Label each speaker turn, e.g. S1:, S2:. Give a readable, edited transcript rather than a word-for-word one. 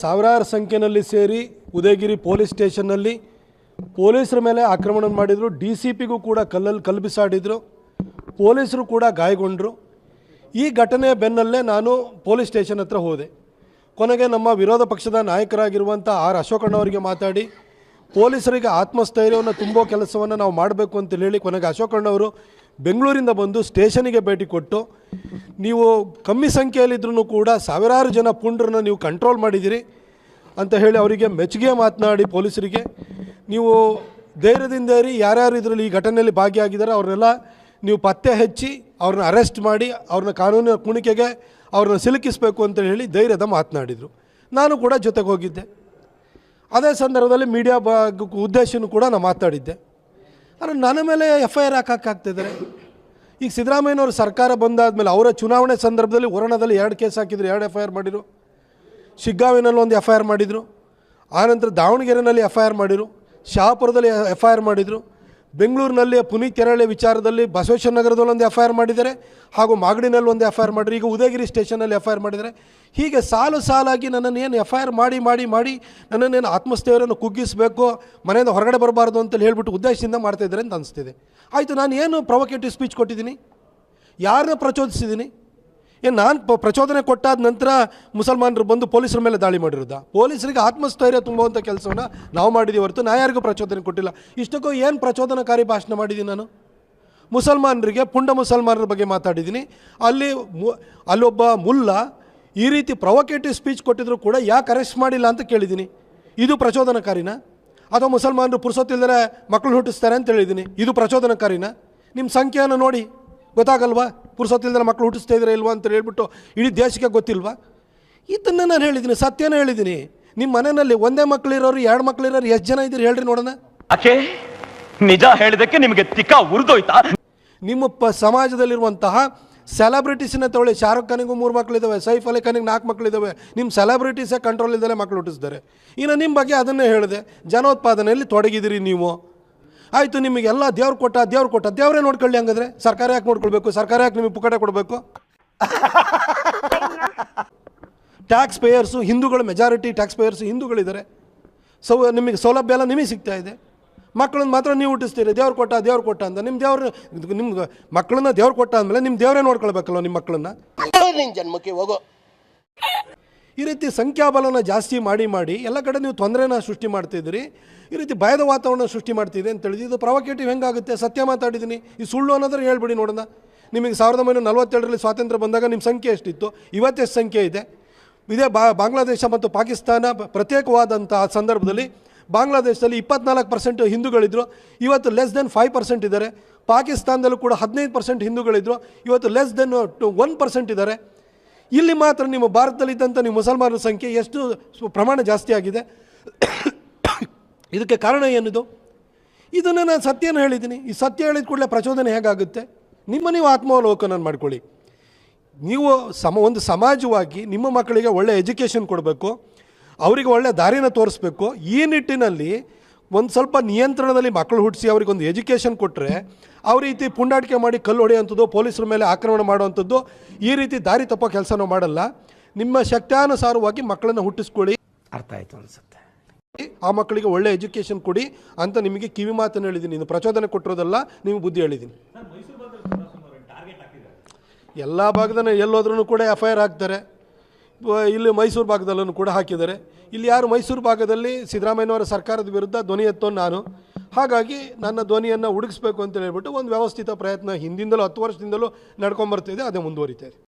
S1: ಸಾವಿರಾರು ಸಂಖ್ಯೆಯಲ್ಲಿ ಸೇರಿ ಉದಯಗಿರಿ ಪೊಲೀಸ್ ಸ್ಟೇಷನ್ನಲ್ಲಿ ಪೊಲೀಸರ ಮೇಲೆ ಆಕ್ರಮಣ ಮಾಡಿದರು. DCPಗೂ ಕೂಡ ಕಲ್ಲು ಬಿಸಾಡಿದರು. ಪೊಲೀಸರು ಕೂಡ ಗಾಯಗೊಂಡರು. ಈ ಘಟನೆ ಬೆನ್ನಲ್ಲೇ ನಾನು ಪೊಲೀಸ್ ಸ್ಟೇಷನ್ ಹತ್ರ ಹೋದೆ. ಕೊನೆಗೆ ನಮ್ಮ ವಿರೋಧ ಪಕ್ಷದ ನಾಯಕರಾಗಿರುವಂಥ ಆರ್ ಅಶೋಕಣ್ಣವರಿಗೆ ಮಾತಾಡಿ ಪೊಲೀಸರಿಗೆ ಆತ್ಮಸ್ಥೈರ್ಯವನ್ನು ತುಂಬೋ ಕೆಲಸವನ್ನು ನಾವು ಮಾಡಬೇಕು ಅಂತ ಹೇಳಿ ಕೊನೆಗೆ ಅಶೋಕಣ್ಣವರು ಬೆಂಗಳೂರಿಂದ ಬಂದು ಸ್ಟೇಷನಿಗೆ ಭೇಟಿ ಕೊಟ್ಟು ನೀವು ಕಮ್ಮಿ ಸಂಖ್ಯೆಯಲ್ಲಿದ್ದರೂ ಕೂಡ ಸಾವಿರಾರು ಜನ ಪುಂಡ್ರನ್ನ ನೀವು ಕಂಟ್ರೋಲ್ ಮಾಡಿದ್ದೀರಿ ಅಂತ ಹೇಳಿ ಅವರಿಗೆ ಮೆಚ್ಚುಗೆ ಮಾತನಾಡಿ ಪೊಲೀಸರಿಗೆ ನೀವು ಧೈರ್ಯದಿಂದ ಯಾರ್ಯಾರು ಇದರಲ್ಲಿ ಈ ಘಟನೆಯಲ್ಲಿ ಭಾಗಿಯಾಗಿದ್ದಾರೆ ಅವ್ರನ್ನೆಲ್ಲ ನೀವು ಪತ್ತೆ ಹಚ್ಚಿ ಅವ್ರನ್ನ ಅರೆಸ್ಟ್ ಮಾಡಿ ಅವ್ರನ್ನ ಕಾನೂನಿನ ಕುಣಿಕೆಗೆ ಅವ್ರನ್ನ ಸಿಲುಕಿಸಬೇಕು ಅಂತ ಹೇಳಿ ಧೈರ್ಯದ ಮಾತನಾಡಿದರು. ನಾನು ಕೂಡ ಜೊತೆಗೆ ಹೋಗಿದ್ದೆ. ಅದೇ ಸಂದರ್ಭದಲ್ಲಿ ಮೀಡಿಯಾ ಉದ್ದೇಶನೂ ಕೂಡ ನಾನು ಮಾತಾಡಿದ್ದೆ. ಆದರೆ ನನ್ನ ಮೇಲೆ FIR ಹಾಕಾಗ್ತಿದ್ದಾರೆ. ಈಗ ಸಿದ್ದರಾಮಯ್ಯನವರು ಸರ್ಕಾರ ಬಂದಾದಮೇಲೆ ಅವರ ಚುನಾವಣೆ ಸಂದರ್ಭದಲ್ಲಿ ವರುಣದಲ್ಲಿ 2 ಕೇಸ್ ಹಾಕಿದ್ರು, 2 FIR ಮಾಡಿದರು. ಶಿಗ್ಗಾವಿನಲ್ಲಿ ಒಂದು FIR ಮಾಡಿದರು. ಆನಂತರ ದಾವಣಗೆರೆಯಲ್ಲಿ FIR ಮಾಡಿದರು. ಶಹಾಪುರದಲ್ಲಿ FIR ಮಾಡಿದರು. ಬೆಂಗಳೂರಿನಲ್ಲಿ ಪುನೀತ್ ಕೆರಳೆ ವಿಚಾರದಲ್ಲಿ ಬಸವೇಶ್ವರ ನಗರದಲ್ಲಿ ಒಂದು FIR ಮಾಡಿದ್ದಾರೆ, ಹಾಗೂ ಮಾಗಡಿನಲ್ಲಿ ಒಂದು FIR ಮಾಡಿದ್ರು. ಈಗ ಉದಯಗಿರಿ ಸ್ಟೇಷನಲ್ಲಿ FIR ಮಾಡಿದ್ದಾರೆ. ಹೀಗೆ ಸಾಲಾಗಿ ನನ್ನನ್ನೇನು FIR ಮಾಡಿ ನನ್ನನ್ನೇನು ಆತ್ಮಸ್ಥೈರ್ಯವನ್ನು ಕುಗ್ಗಿಸಬೇಕು, ಮನೆಯಿಂದ ಹೊರಗಡೆ ಬರಬಾರ್ದು ಅಂತೇಳಿ ಹೇಳ್ಬಿಟ್ಟು ಉದ್ದೇಶದಿಂದ ಮಾಡ್ತಾಯಿದ್ದಾರೆ ಅಂತ ಅನಿಸ್ತಿದೆ. ಆಯಿತು, ನಾನು ಏನು ಪ್ರೊವೊಕೇಟಿವ್ ಸ್ಪೀಚ್ ಕೊಟ್ಟಿದ್ದೀನಿ? ಯಾರನ್ನ ಪ್ರಚೋದಿಸಿದ್ದೀನಿ? ಏನು ನಾನು ಪ್ರಚೋದನೆ ಕೊಟ್ಟಾದ ನಂತರ ಮುಸಲ್ಮಾನರು ಬಂದು ಪೊಲೀಸರ ಮೇಲೆ ದಾಳಿ ಮಾಡಿರೋದಾ? ಪೊಲೀಸರಿಗೆ ಆತ್ಮಸ್ಥೈರ್ಯ ತುಂಬುವಂಥ ಕೆಲಸವನ್ನು ನಾವು ಮಾಡಿದ್ದೀವಿ ಹೊರತು ನಾ ಯಾರಿಗೂ ಪ್ರಚೋದನೆ ಕೊಟ್ಟಿಲ್ಲ. ಇಷ್ಟಕ್ಕೂ ಏನು ಪ್ರಚೋದನಕಾರಿ ಭಾಷಣ ಮಾಡಿದ್ದೀನಿ ನಾನು? ಮುಸಲ್ಮಾನರಿಗೆ, ಪುಂಡ ಮುಸಲ್ಮಾನರ ಬಗ್ಗೆ ಮಾತಾಡಿದ್ದೀನಿ. ಅಲ್ಲೊಬ್ಬ ಮುಲ್ಲ ಈ ರೀತಿ ಪ್ರೊವೊಕೇಟಿವ್ ಸ್ಪೀಚ್ ಕೊಟ್ಟಿದ್ರು ಕೂಡ ಯಾಕೆ ಅರೆಸ್ಟ್ ಮಾಡಿಲ್ಲ ಅಂತ ಕೇಳಿದ್ದೀನಿ. ಇದು ಪ್ರಚೋದನಕಾರಿನ? ಅಥವಾ ಮುಸಲ್ಮಾನರು ಪುರ್ಸೊತ್ತಿಲ್ಲದರೆ ಮಕ್ಕಳು ಹುಟ್ಟಿಸ್ತಾರೆ ಅಂತ ಹೇಳಿದ್ದೀನಿ, ಇದು ಪ್ರಚೋದನಕಾರಿನ? ನಿಮ್ಮ ಸಂಖ್ಯೆಯನ್ನು ನೋಡಿ ಗೊತ್ತಾಗಲ್ವಾ? ಪುರ್ಸೊತ್ತಿಲ್ಲದೆ ಮಕ್ಕಳು ಹುಟ್ಟಿಸ್ತಾ ಇದ್ರೆ ಇಲ್ವಾ ಅಂತ ಹೇಳ್ಬಿಟ್ಟು ಇಡೀ ದೇಶಕ್ಕೆ ಗೊತ್ತಿಲ್ವಾ? ಇದನ್ನು ನಾನು ಹೇಳಿದ್ದೀನಿ, ಸತ್ಯನೇ ಹೇಳಿದ್ದೀನಿ. ನಿಮ್ಮ ಮನೆಯಲ್ಲಿ ಒಂದೇ ಮಕ್ಕಳಿರೋರು, 2 ಮಕ್ಕಳಿರೋರು ಎಷ್ಟು ಜನ ಇದ್ದೀರಿ ಹೇಳ್ರಿ ನೋಡೋಣ.
S2: ನಿಜ ಹೇಳಿದಕ್ಕೆ ನಿಮಗೆ ತಿಕ್ಕ ಉರಿದೋಯ್ತಾ?
S1: ನಿಮ್ಮ ಸಮಾಜದಲ್ಲಿರುವಂತಹ ಸೆಲೆಬ್ರಿಟೀಸ್ನ ತಗೊಳ್ಳಿ. ಶಾರುಖ್ ಖಾನಿಗೂ 3 ಮಕ್ಕಳಿದ್ದಾವೆ, ಸೈಫ್ ಅಲಿ ಖಾನಿಗೆ 4 ಮಕ್ಕಳಿದ್ದಾವೆ. ನಿಮ್ಮ ಸೆಲೆಬ್ರಿಟೀಸೇ ಕಂಟ್ರೋಲ್ ಇಲ್ಲದೆ ಮಕ್ಕಳು ಹುಟ್ಟಿಸ್ತಾರೆ. ಇನ್ನು ನಿಮ್ಮ ಬಗ್ಗೆ ಅದನ್ನೇ ಹೇಳಿದೆ, ಜನೋತ್ಪಾದನೆಯಲ್ಲಿ ತೊಡಗಿದಿರಿ ನೀವು. ಆಯಿತು, ನಿಮಗೆಲ್ಲ ದೇವ್ರು ಕೊಟ್ಟ ದೇವರೇ ನೋಡ್ಕೊಳ್ಳಿ. ಹಂಗಾದ್ರೆ ಸರ್ಕಾರ ಯಾಕೆ ನೋಡ್ಕೊಳ್ಬೇಕು? ಸರ್ಕಾರ ಯಾಕೆ ನಿಮಗೆ ಪುಕ್ಕಟೆ ಕೊಡಬೇಕು? ಟ್ಯಾಕ್ಸ್ ಪೇಯರ್ಸು ಹಿಂದೂಗಳು, ಮೆಜಾರಿಟಿ ಟ್ಯಾಕ್ಸ್ ಪೇಯರ್ಸು ಹಿಂದೂಗಳಿದ್ದಾರೆ. ನಿಮಗೆ ಸೌಲಭ್ಯ ಎಲ್ಲ ನಿಮಗೆ ಸಿಗ್ತಾ ಇದೆ. ಮಕ್ಕಳನ್ನ ಮಾತ್ರ ನೀವು ಹುಟ್ಟಿಸ್ತೀರಿ, ದೇವ್ರು ಕೊಟ್ಟ ಅಂತ. ನಿಮ್ಗೆ ಮಕ್ಕಳನ್ನ ದೇವ್ರು ಕೊಟ್ಟ ಅಂದಮೇಲೆ ನಿಮ್ಮ ದೇವರೇ ನೋಡ್ಕೊಳ್ಬೇಕಲ್ವ ನಿಮ್ಮ ಮಕ್ಕಳನ್ನ? ಜನ್ಮಕ್ಕೆ ಹೋಗೋ ಈ ರೀತಿ ಸಂಖ್ಯಾಬಲನ ಜಾಸ್ತಿ ಮಾಡಿ ಎಲ್ಲ ಕಡೆ ನೀವು ತೊಂದರೆನ ಸೃಷ್ಟಿ ಮಾಡ್ತಿದ್ದೀರಿ. ಈ ರೀತಿ ಭಯದ ವಾತಾವರಣ ಸೃಷ್ಟಿ ಮಾಡ್ತಿದೆ ಅಂತ ಹೇಳಿದ್ರೆ ಇದು ಪ್ರೊವೊಕೇಟಿವ್ ಹೆಂಗಾಗುತ್ತೆ? ಸತ್ಯ ಮಾತಾಡಿದ್ದೀನಿ. ಈ ಸುಳ್ಳು ಅನ್ನೋದ್ರೆ ಹೇಳ್ಬಿಡಿ ನೋಡೋಣ. ನಿಮಗೆ 1947ರಲ್ಲಿ ಸ್ವಾತಂತ್ರ್ಯ ಬಂದಾಗ ನಿಮ್ಮ ಸಂಖ್ಯೆ ಎಷ್ಟಿತ್ತು? ಇವತ್ತೆಷ್ಟು ಸಂಖ್ಯೆ ಇದೆ? ಇದೇ ಬಾಂಗ್ಲಾದೇಶ ಮತ್ತು ಪಾಕಿಸ್ತಾನ ಪ್ರತ್ಯೇಕವಾದಂಥ ಸಂದರ್ಭದಲ್ಲಿ ಬಾಂಗ್ಲಾದೇಶದಲ್ಲಿ 24% ಹಿಂದೂಗಳಿದ್ದರು, ಇವತ್ತು ಲೆಸ್ ದೆನ್ 5% ಇದ್ದಾರೆ. ಪಾಕಿಸ್ತಾನದಲ್ಲೂ ಕೂಡ 15% ಹಿಂದೂಗಳಿದ್ದರು, ಇವತ್ತು ಲೆಸ್ ದೆನ್ 1% ಇದ್ದಾರೆ. ಇಲ್ಲಿ ಮಾತ್ರ ನಿಮ್ಮ ಭಾರತದಲ್ಲಿದ್ದಂಥ ನೀವು ಮುಸಲ್ಮಾನರ ಸಂಖ್ಯೆ ಎಷ್ಟು ಪ್ರಮಾಣ ಜಾಸ್ತಿ ಆಗಿದೆ. ಇದಕ್ಕೆ ಕಾರಣ ಏನಿದು? ಇದನ್ನು ನಾನು ಸತ್ಯನ ಹೇಳಿದ್ದೀನಿ. ಈ ಸತ್ಯ ಹೇಳಿದ ಕೂಡಲೇ ಪ್ರಚೋದನೆ ಹೇಗಾಗುತ್ತೆ? ನೀವು ಆತ್ಮಾವಲೋಕನ ಮಾಡ್ಕೊಳ್ಳಿ. ನೀವು ಒಂದು ಸಮಾಜವಾಗಿ ನಿಮ್ಮ ಮಕ್ಕಳಿಗೆ ಒಳ್ಳೆ ಎಜುಕೇಷನ್ ಕೊಡಬೇಕು, ಅವರಿಗೆ ಒಳ್ಳೆ ದಾರಿನ ತೋರಿಸ್ಬೇಕು. ಈ ನಿಟ್ಟಿನಲ್ಲಿ ಒಂದು ಸ್ವಲ್ಪ ನಿಯಂತ್ರಣದಲ್ಲಿ ಮಕ್ಕಳು ಹುಟ್ಟಿಸಿ ಅವ್ರಿಗೊಂದು ಎಜುಕೇಷನ್ ಕೊಟ್ಟರೆ ಅವ್ರ ರೀತಿ ಪುಂಡಾಟಿಕೆ ಮಾಡಿ ಕಲ್ಲು ಹೊಡೆಯುವಂಥದ್ದು, ಪೊಲೀಸರ ಮೇಲೆ ಆಕ್ರಮಣ ಮಾಡುವಂಥದ್ದು, ಈ ರೀತಿ ದಾರಿ ತಪ್ಪೋ ಕೆಲಸನೂ ಮಾಡಲ್ಲ. ನಿಮ್ಮ ಶಕ್ತ್ಯಾನುಸಾರವಾಗಿ ಮಕ್ಕಳನ್ನು ಹುಟ್ಟಿಸ್ಕೊಳ್ಳಿ.
S3: ಅರ್ಥ ಆಯಿತು ಅನಿಸುತ್ತೆ.
S1: ಆ ಮಕ್ಕಳಿಗೆ ಒಳ್ಳೆ ಎಜುಕೇಷನ್ ಕೊಡಿ ಅಂತ ನಿಮಗೆ ಕಿವಿ ಮಾತನ್ನು ಹೇಳಿದ್ದೀನಿ. ಇನ್ನು ಪ್ರಚೋದನೆ ಕೊಟ್ಟಿರೋದಲ್ಲ, ನೀವು ಬುದ್ಧಿ ಹೇಳಿದ್ದೀನಿ. ಎಲ್ಲ ಭಾಗದಲ್ಲಿ ಎಲ್ಲೋದ್ರೂ ಕೂಡ FIR ಹಾಕ್ತಾರೆ. ಇಲ್ಲಿ ಮೈಸೂರು ಭಾಗದಲ್ಲೂ ಕೂಡ ಹಾಕಿದ್ದಾರೆ. ಇಲ್ಲಿ ಯಾರು ಮೈಸೂರು ಭಾಗದಲ್ಲಿ ಸಿದ್ದರಾಮಯ್ಯನವರ ಸರ್ಕಾರದ ವಿರುದ್ಧ ಧ್ವನಿ ಎತ್ತೋ ನಾನು. ಹಾಗಾಗಿ ನನ್ನ ಧ್ವನಿಯನ್ನು ಹುಡುಗಿಸ್ಬೇಕು ಅಂತ ಹೇಳ್ಬಿಟ್ಟು ಒಂದು ವ್ಯವಸ್ಥಿತ ಪ್ರಯತ್ನ ಹಿಂದಿಂದಲೂ 10 ವರ್ಷದಿಂದಲೂ ನಡ್ಕೊಂಬರ್ತಿದೆ, ಅದೇ ಮುಂದುವರಿತಾ ಇದೆ.